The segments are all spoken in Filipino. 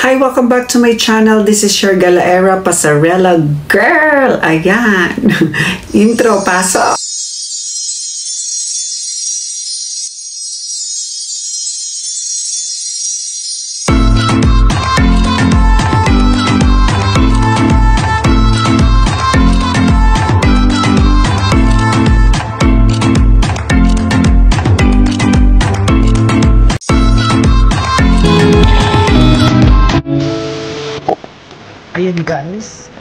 Hi, welcome back to my channel. This is your Galaera Pasarela girl. Ayan. Intro, pasok. Ayan guys,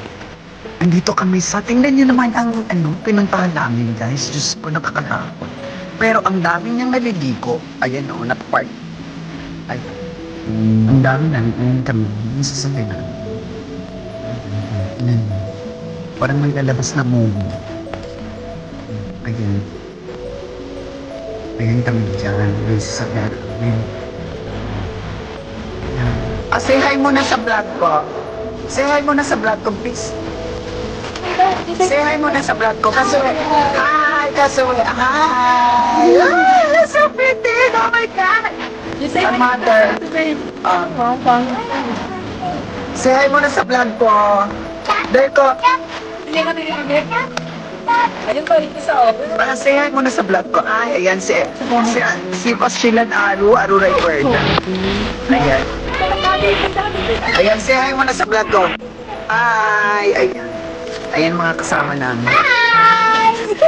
andito kami sa, tingnan nyo naman ang pinuntahan namin guys. Diyos ko, nakakatakot. Pero ang dami niyang naliligo. Ayan o, nag-park. Ay, ang dami na, ayan kami, nasasabay na. Ayan, parang may lalabas na movie. Ayan. Ayan kami dyan, nasasabay namin. Say hi muna sa vlog ko. Say hi muna sa vlog ko, please. Say hi muna sa vlog ko. Kasuwi. Hi, Kasuwi. Hi. Ah, so pretty. Oh my God. You say my mother. Say hi muna sa vlog ko. Dahil ko. Hindi ka nilagay. Ayun pa rin sa office. Say hi muna sa vlog ko. Ay, ayan si Paschilan Aru Rayford. Ayan. Ayan, say hi muna sa vlog ko. Ay, ayan. Ayan mga kasama namin.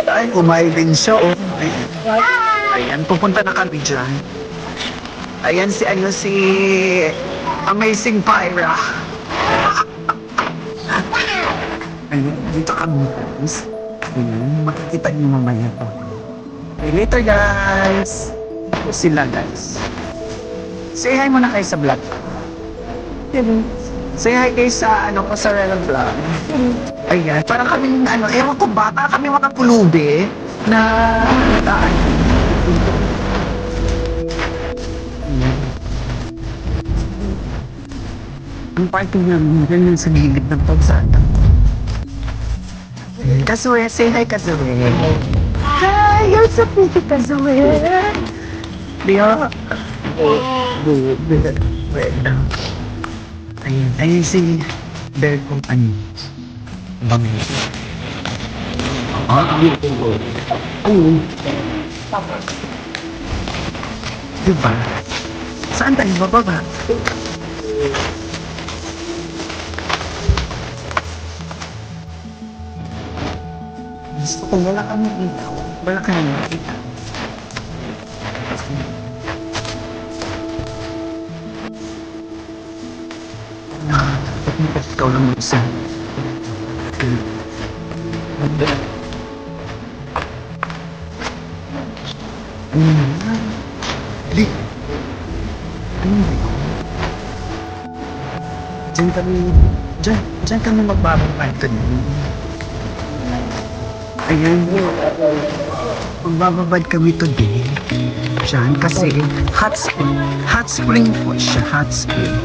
Ay, umay din siya, oh. Ayan. Ayan, pupunta na kami dyan. Ayan si Amazing Pyra. Ayan, dito kami. Ayan, makikita niyo mamaya to. Okay, later guys. Ito sila guys. Say hi muna kayo sa vlog. Say hi kayo sa Pasarela vlog. Ayan, parang kami ewan ko, bata kami mga pulubi na ang parking namin ganyan sa gilid ng pagsata. Kasuwi, say hi Kasuwi. Hi, you're so pretty Kasuwi. Diya. Ayun si Derek kung bangi. Diba? Saan tayo bababa? Gusto ko wala kami ilaw. Wala kami makita. Bakit ikaw lang mag-isa? Di. Diyan kami magbababad kanina. Ayan. Magbababad kami today. Diyan kasi hot spring po siya. Hot spring.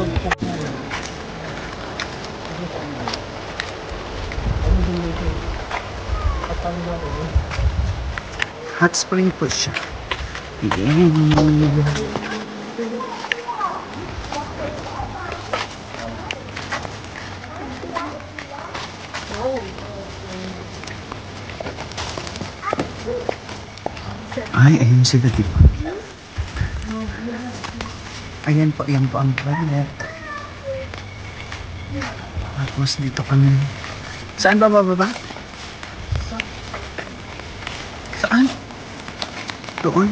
Hot spring po siya. Ay, ayun sila diba? Ayan po ang planet. Tapos dito kami. Saan ba bababa? Saan? Doon.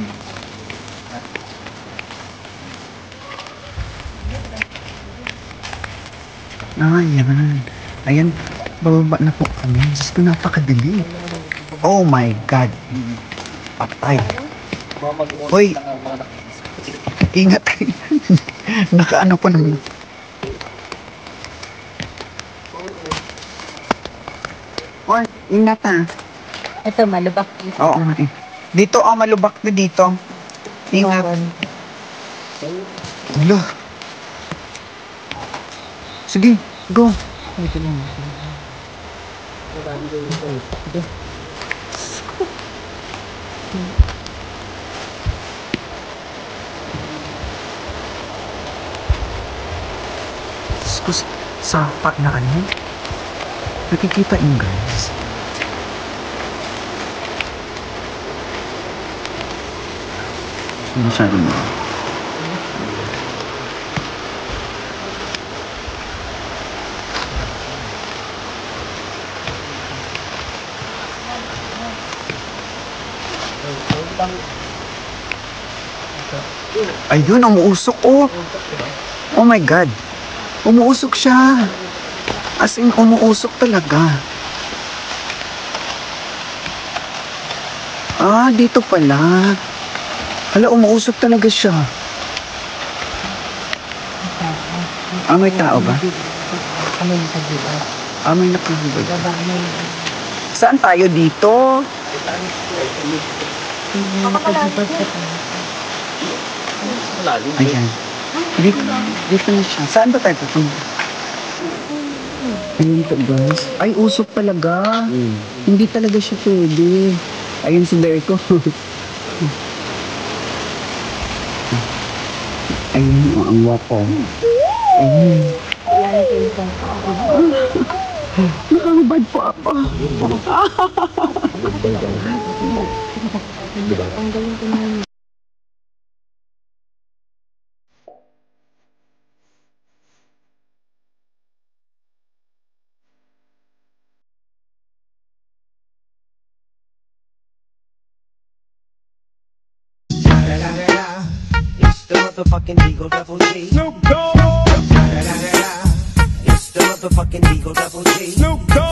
Ayan. Ayan, bababa na po kami. Diyos ko, napakadili. Oh my God. Patay. Hoy. Ingat. Nakaano pa naman. Hoy, ingat ha. Ito, malubak. Oo. Dito, malubak na dito. Ingat. Hello. Sige, go. Tapos, sapat na ano. Nakikita yung guys. Masyado na. Ayun, umuusok, oh. Oh my God. Umuusok siya. As in, umuusok talaga. Ah, dito pala. Hala, umuusok talaga siya. Ah, may tao ba? Ah, may nakahubad. Saan tayo dito? Ayan. Dito na siya. Saan ba tayo pupunta? Ayun po guys. Ay, usok talaga. Hindi talaga siya pwede. Ayun si Derko. Ayun, oh, ang wapo. Ayun. Nakahubad po ako. It's the motherfucking Eagle Double G. Snoop Dogg. It's the motherfucking Eagle Double G. Snoop Dogg.